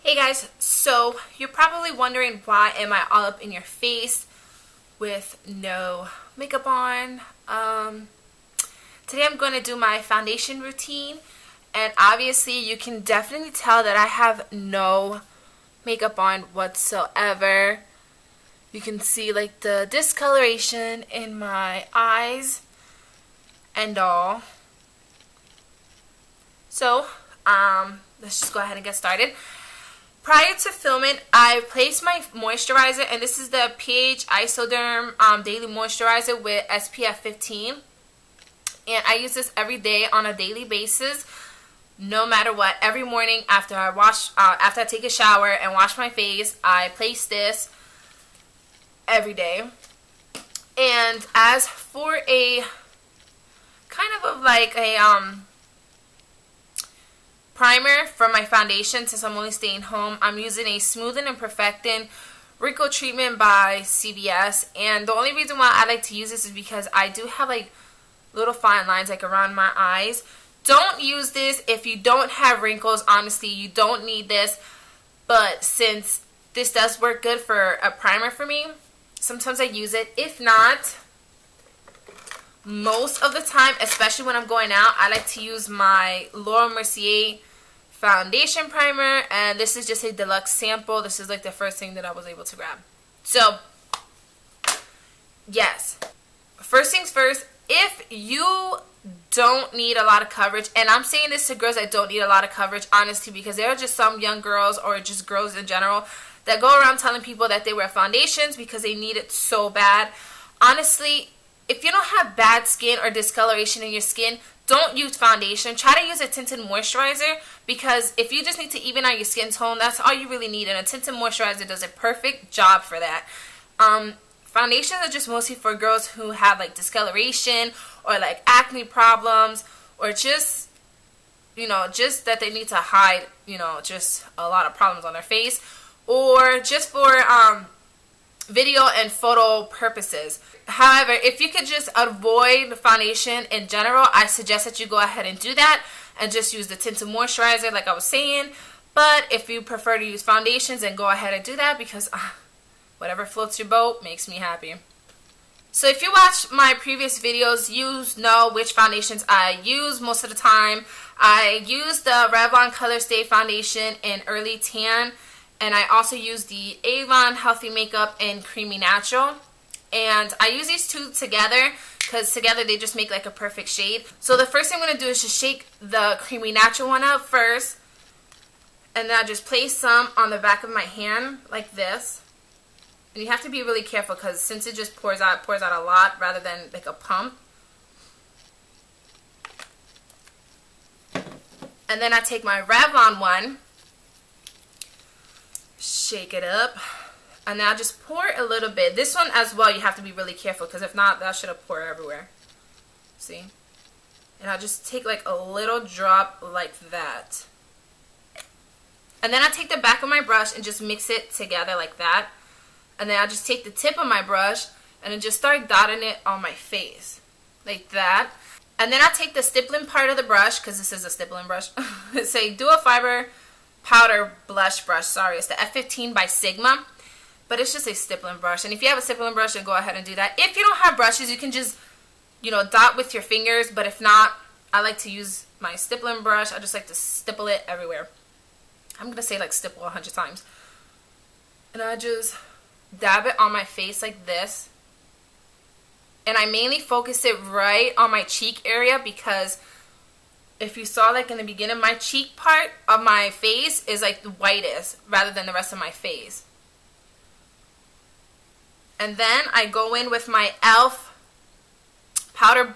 Hey guys, so you're probably wondering why am I all up in your face with no makeup on. Today I'm going to do my foundation routine, and obviously you can definitely tell that I have no makeup on whatsoever. You can see like the discoloration in my eyes and all. So let's just go ahead and get started. Prior to filming, I placed my moisturizer, and this is the PHisoderm Daily Moisturizer with SPF 15. And I use this every day on a daily basis, no matter what. Every morning after I take a shower and wash my face, I place this every day. And as for a kind of like a primer for my foundation, since I'm only staying home, I'm using a Smoothing and Perfecting Wrinkle Treatment by CVS. And the only reason why I like to use this is because I do have like little fine lines like around my eyes. Don't use this if you don't have wrinkles. Honestly, you don't need this. But since this does work good for a primer for me, sometimes I use it. If not, most of the time, especially when I'm going out, I like to use my Mercier foundation primer, and this is just a deluxe sample. This is like the first thing that I was able to grab. So yes, first things first, if you don't need a lot of coverage, and I'm saying this to girls that don't need a lot of coverage, honestly, because there are just some young girls or just girls in general that go around telling people that they wear foundations because they need it so bad. Honestly, if you don't have bad skin or discoloration in your skin, don't use foundation. Try to use a tinted moisturizer, because if you just need to even out your skin tone, that's all you really need, and a tinted moisturizer does a perfect job for that. Foundations are just mostly for girls who have like discoloration or like acne problems, or just, you know, just that they need to hide, you know, just a lot of problems on their face, or just for video and photo purposes. However, if you could just avoid foundation in general, I suggest that you go ahead and do that and just use the tinted moisturizer like I was saying. But if you prefer to use foundations, then go ahead and do that, because whatever floats your boat makes me happy. So if you watch my previous videos, you know which foundations I use most of the time. I use the Revlon Color Stay Foundation in Early Tan, and I also use the Avon Healthy Makeup in Creamy Natural. And I use these two together because together they just make like a perfect shade. So the first thing I'm going to do is just shake the Creamy Natural one up first. And then I just place some on the back of my hand like this. And you have to be really careful, because since it just pours out a lot rather than like a pump. And then I take my Revlon one, shake it up, and now just pour a little bit. This one as well, you have to be really careful, because if not, that should have poured everywhere. See? And I'll just take like a little drop like that. And then I take the back of my brush and just mix it together like that. And then I just take the tip of my brush and then just start dotting it on my face like that. And then I take the stippling part of the brush, because this is a stippling brush. It's a Dual Fiber Powder Blush Brush. Sorry, it's the F15 by Sigma. But it's just a stippling brush. And if you have a stippling brush, then go ahead and do that. If you don't have brushes, you can just, you know, dot with your fingers. But if not, I like to use my stippling brush. I just like to stipple it everywhere. I'm going to say like stipple 100 times. And I just dab it on my face like this. And I mainly focus it right on my cheek area, because if you saw like in the beginning, my cheek part of my face is like the whitest rather than the rest of my face. And then I go in with my e.l.f. powder,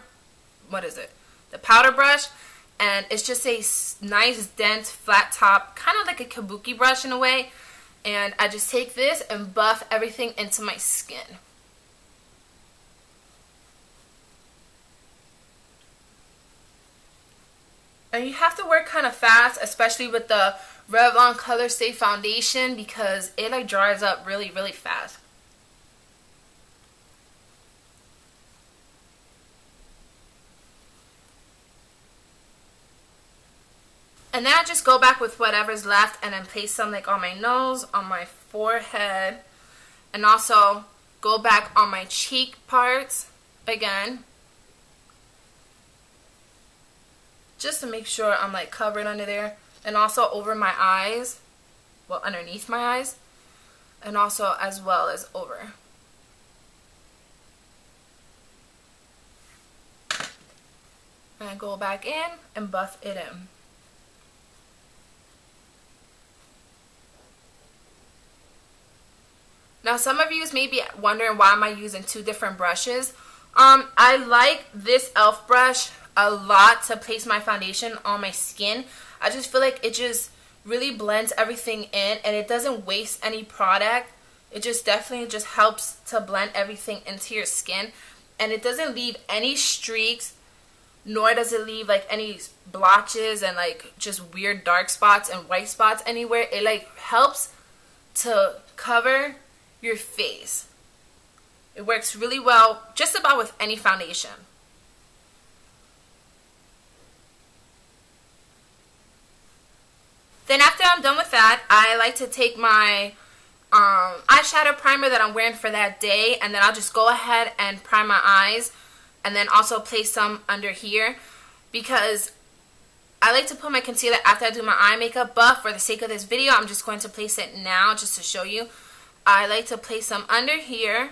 what is it? The powder brush. And it's just a nice, dense, flat top, kind of like a kabuki brush in a way. And I just take this and buff everything into my skin. And you have to work kind of fast, especially with the Revlon Color Stay Foundation, because it like dries up really, really fast. And then I just go back with whatever's left and then place some like on my nose, on my forehead, and also go back on my cheek parts again. Just to make sure I'm like covered under there. And also over my eyes. Well, underneath my eyes. And also as well as over. And I go back in and buff it in. Now some of you may be wondering why am I using two different brushes. I like this e.l.f. brush a lot to place my foundation on my skin. I just feel like it just really blends everything in and it doesn't waste any product. It just definitely just helps to blend everything into your skin, and it doesn't leave any streaks, nor does it leave like any blotches and like just weird dark spots and white spots anywhere. It like helps to cover your face. It works really well just about with any foundation. Then after I'm done with that, I like to take my eyeshadow primer that I'm wearing for that day, and then I'll just go ahead and prime my eyes, and then also place some under here, because I like to put my concealer after I do my eye makeup, but for the sake of this video, I'm just going to place it now just to show you. I like to place some under here.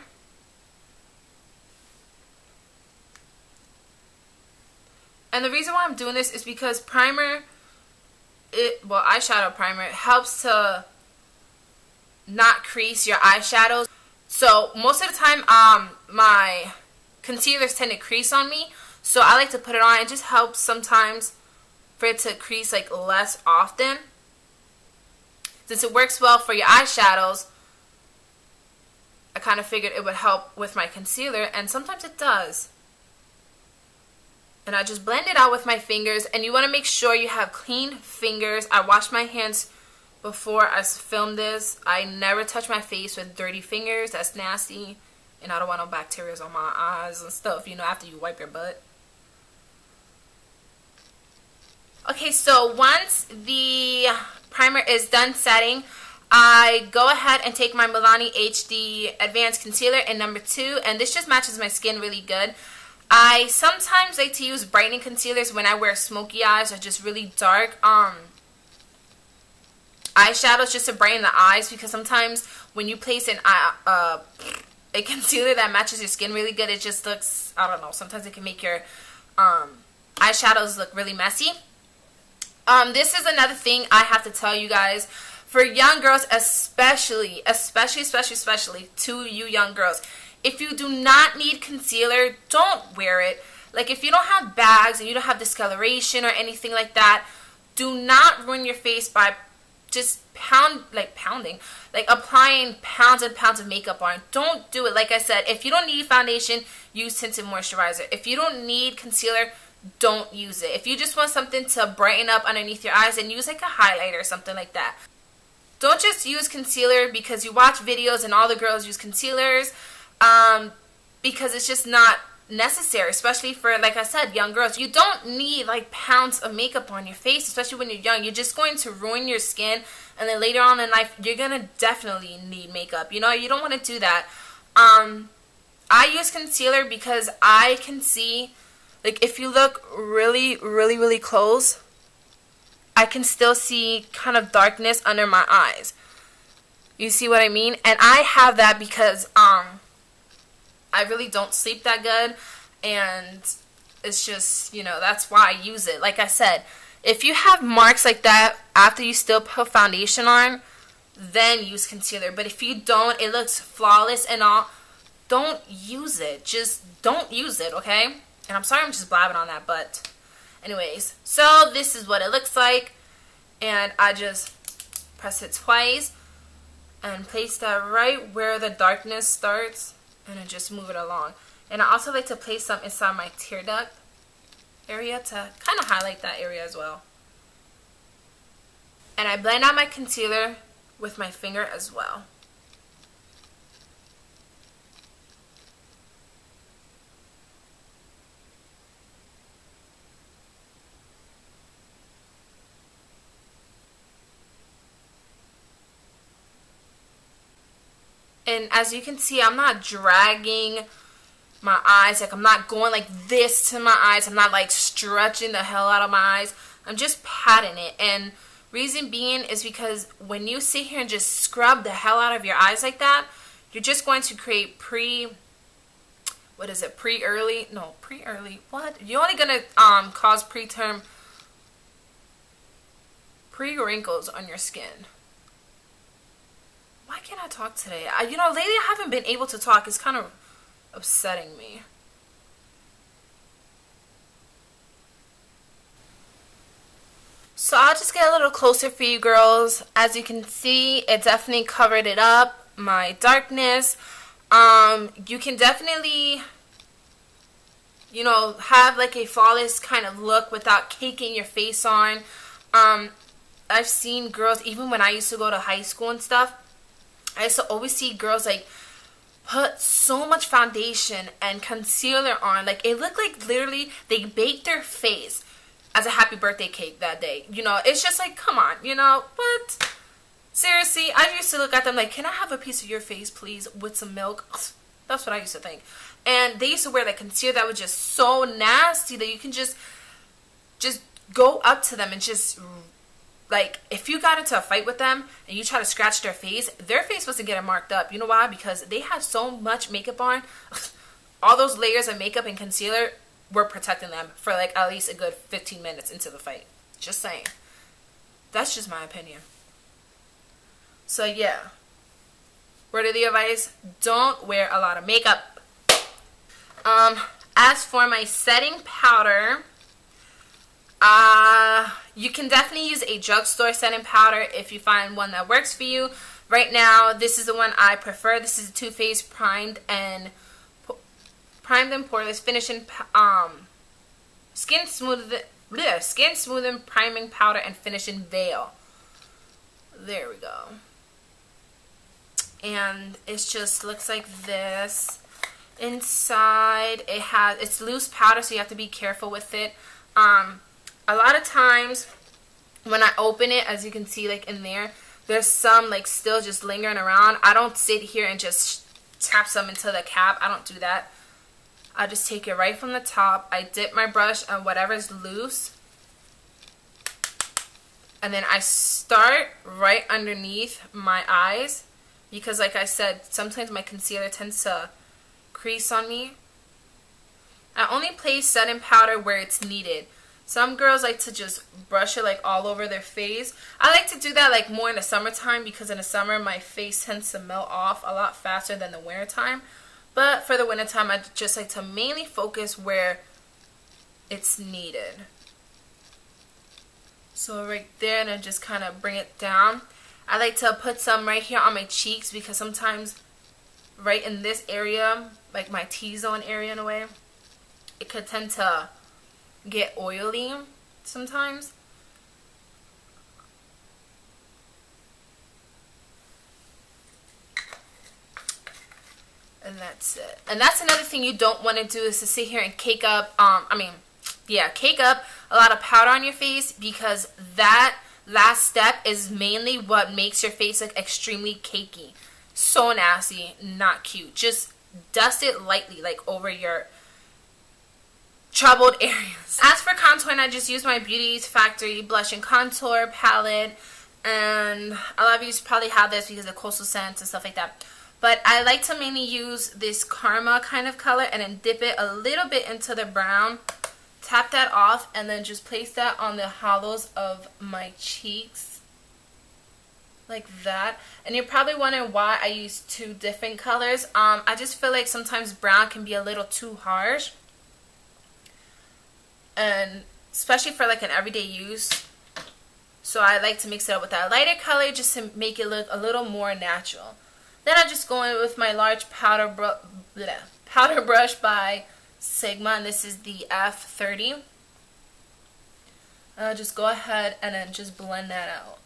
And the reason why I'm doing this is because eyeshadow primer helps to not crease your eyeshadows. So most of the time my concealers tend to crease on me, so I like to put it on. It just helps sometimes for it to crease like less often. Since it works well for your eyeshadows, I kind of figured it would help with my concealer, and sometimes it does. And I just blend it out with my fingers, and you want to make sure you have clean fingers. I washed my hands before I filmed this. I never touch my face with dirty fingers. That's nasty, and I don't want no bacteria on my eyes and stuff, you know, after you wipe your butt. Okay, so once the primer is done setting, I go ahead and take my Milani HD Advanced Concealer in number 2, and this just matches my skin really good. I sometimes like to use brightening concealers when I wear smoky eyes or just really dark eyeshadows, just to brighten the eyes, because sometimes when you place a concealer that matches your skin really good, it just looks, I don't know, sometimes it can make your eyeshadows look really messy. This is another thing I have to tell you guys. For young girls, especially to you young girls, if you do not need concealer, don't wear it. Like, if you don't have bags and you don't have discoloration or anything like that, do not ruin your face by just applying pounds and pounds of makeup on. Don't do it. Like I said, if you don't need foundation, use tinted moisturizer. If you don't need concealer, don't use it. If you just want something to brighten up underneath your eyes, then use like a highlighter or something like that. Don't just use concealer because you watch videos and all the girls use concealers, because it's just not necessary, especially for, like I said, young girls. You don't need like pounds of makeup on your face, especially when you're young. You're just going to ruin your skin, and then later on in life, you're going to definitely need makeup. You know, you don't want to do that. I use concealer because I can see, like, if you look really close, I can still see kind of darkness under my eyes. You see what I mean? And I have that because I really don't sleep that good, and it's just, you know, that's why I use it. Like I said, if you have marks like that after you still put foundation on, then use concealer. But if you don't, it looks flawless and all, don't use it. Just don't use it, okay? And I'm sorry I'm just blabbing on that, but anyways, so this is what it looks like, and I just press it twice and place that right where the darkness starts, and then just move it along. And I also like to place some inside my tear duct area to kind of highlight that area as well. And I blend out my concealer with my finger as well. And as you can see, I'm not dragging my eyes. Like, I'm not going like this to my eyes. I'm not like stretching the hell out of my eyes. I'm just patting it. And reason being is because when you sit here and just scrub the hell out of your eyes like that, you're just going to create pre-early, what? You're only going to cause pre-wrinkles on your skin. Why can't I talk today? You know, lately I haven't been able to talk. It's kind of upsetting me. So I'll just get a little closer for you girls. As you can see, it definitely covered it up, my darkness. You can definitely, you know, have like a flawless kind of look without caking your face on. I've seen girls, even when I used to go to high school and stuff, I used to always see girls like put so much foundation and concealer on. Like, it looked like literally they baked their face as a happy birthday cake that day. You know, it's just like, come on, you know, what? Seriously, I used to look at them like, can I have a piece of your face, please, with some milk? That's what I used to think. And they used to wear like concealer that was just so nasty that you can just go up to them and just, like, if you got into a fight with them and you try to scratch their face wasn't getting marked up. You know why? Because they had so much makeup on. All those layers of makeup and concealer were protecting them for like at least a good 15 minutes into the fight. Just saying. That's just my opinion. So yeah. Word of the advice, don't wear a lot of makeup. As for my setting powder, you can definitely use a drugstore setting powder if you find one that works for you. Right now, this is the one I prefer. This is Too Faced Primed and Poreless Finishing Skin Smoothing Priming Powder and Finishing Veil. There we go. And it just looks like this. Inside, it's loose powder, so you have to be careful with it. A lot of times when I open it, as you can see, like in there's some like still just lingering around. I don't sit here and just tap some into the cap. I don't do that. I just take it right from the top. I dip my brush on whatever's loose. And then I start right underneath my eyes. Because like I said, sometimes my concealer tends to crease on me. I only place setting powder where it's needed. Some girls like to just brush it like all over their face. I like to do that like more in the summertime because in the summer my face tends to melt off a lot faster than the winter time. But for the winter time, I just like to mainly focus where it's needed. So right there, and then just kind of bring it down. I like to put some right here on my cheeks because sometimes right in this area, like my T-zone area in a way, it could tend to get oily sometimes. And that's it. And that's another thing you don't want to do is to sit here and cake up, cake up a lot of powder on your face, because that last step is mainly what makes your face look extremely cakey. So nasty, not cute. Just dust it lightly, like over your troubled areas. As for contouring, I just use my Beauties Factory Blush and Contour palette. And a lot of you probably have this because of coastal scents and stuff like that. But I like to mainly use this Karma kind of color and then dip it a little bit into the brown. Tap that off and then just place that on the hollows of my cheeks. Like that. And you're probably wondering why I use two different colors. I just feel like sometimes brown can be a little too harsh. And especially for like an everyday use. So I like to mix it up with that lighter color just to make it look a little more natural. Then I just go in with my large powder brush by Sigma, and this is the F30. I'll just go ahead and then just blend that out.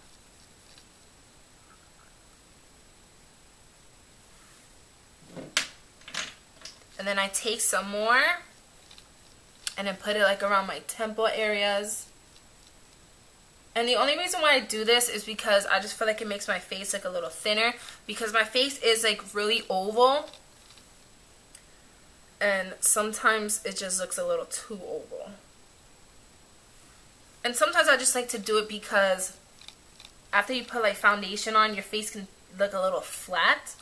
And then I take some more and then put it like around my temple areas. And the only reason why I do this is because I just feel like it makes my face like a little thinner, because my face is like really oval and sometimes it just looks a little too oval. And sometimes I just like to do it because after you put like foundation on, your face can look a little flat,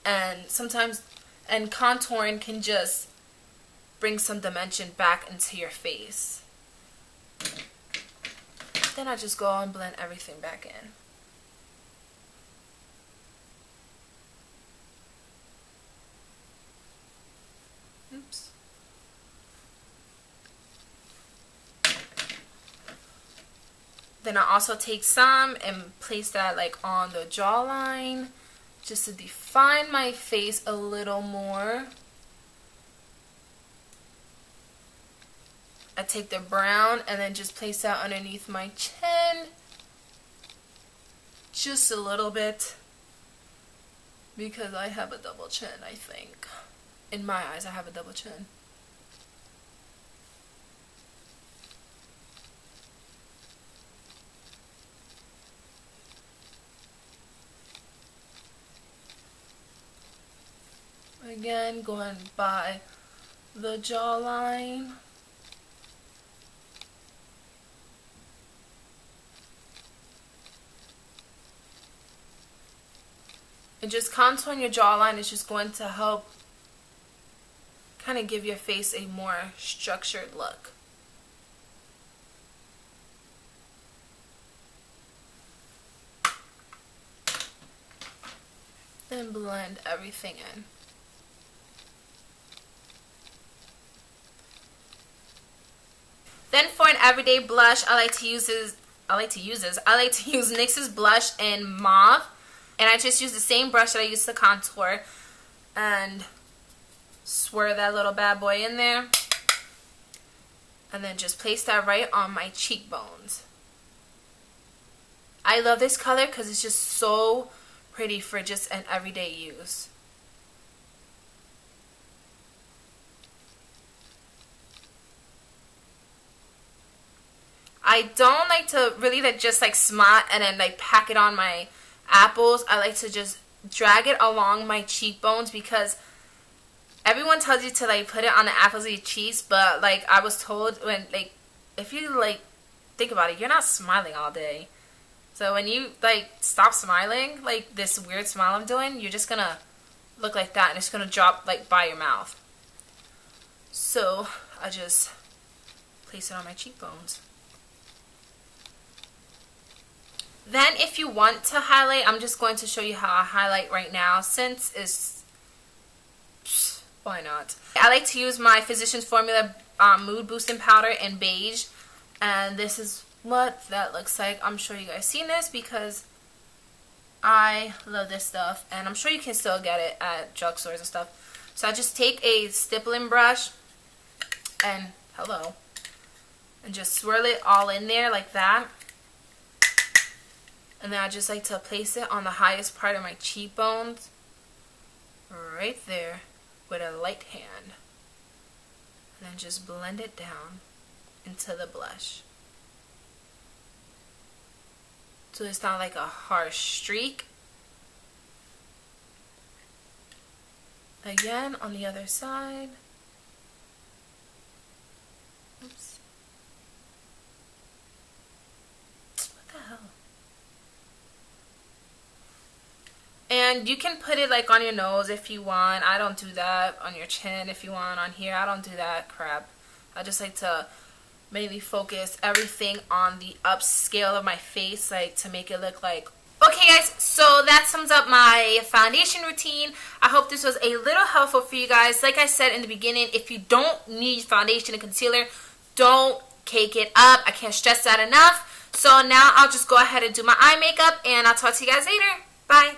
and sometimes contouring can just bring some dimension back into your face. Then I just go and blend everything back in. Oops. Then I also take some and place that like on the jawline just to define my face a little more. I take the brown and then just place that underneath my chin. Just a little bit. Because I have a double chin, I think. In my eyes, I have a double chin. Again, going by the jawline. And just contouring your jawline is just going to help kind of give your face a more structured look. Then blend everything in. Then for an everyday blush, I like to use NYX's blush in Mauve. And I just use the same brush that I used to contour and swirl that little bad boy in there. And then just place that right on my cheekbones. I love this color because it's just so pretty for just an everyday use. I don't like to really just smot and then pack it on my apples. I like to just drag it along my cheekbones because everyone tells you to put it on the apples of your cheeks, but I was told when if you think about it, you're not smiling all day. So when you stop smiling, this weird smile I'm doing, you're just gonna look like that and it's gonna drop by your mouth. So I just place it on my cheekbones. Then if you want to highlight, I'm just going to show you how I highlight right now since it's, why not? I like to use my Physicians Formula Mood Boosting Powder in Beige, and this is what that looks like. I'm sure you guys seen this because I love this stuff, and I'm sure you can still get it at drugstores and stuff. So I just take a stippling brush and and just swirl it all in there like that. And then I just like to place it on the highest part of my cheekbones, right there, with a light hand. And then just blend it down into the blush. So it's not like a harsh streak. Again, on the other side. Oops. What the hell? And you can put it on your nose if you want. I don't do that. On your chin if you want. On here, I don't do that crap. I just like to mainly focus everything on the upscale of my face, to make it look like. Okay guys, so that sums up my foundation routine. I hope this was a little helpful for you guys. Like I said in the beginning, if you don't need foundation and concealer, don't cake it up. I can't stress that enough. So now I'll just go ahead and do my eye makeup, and I'll talk to you guys later. Bye.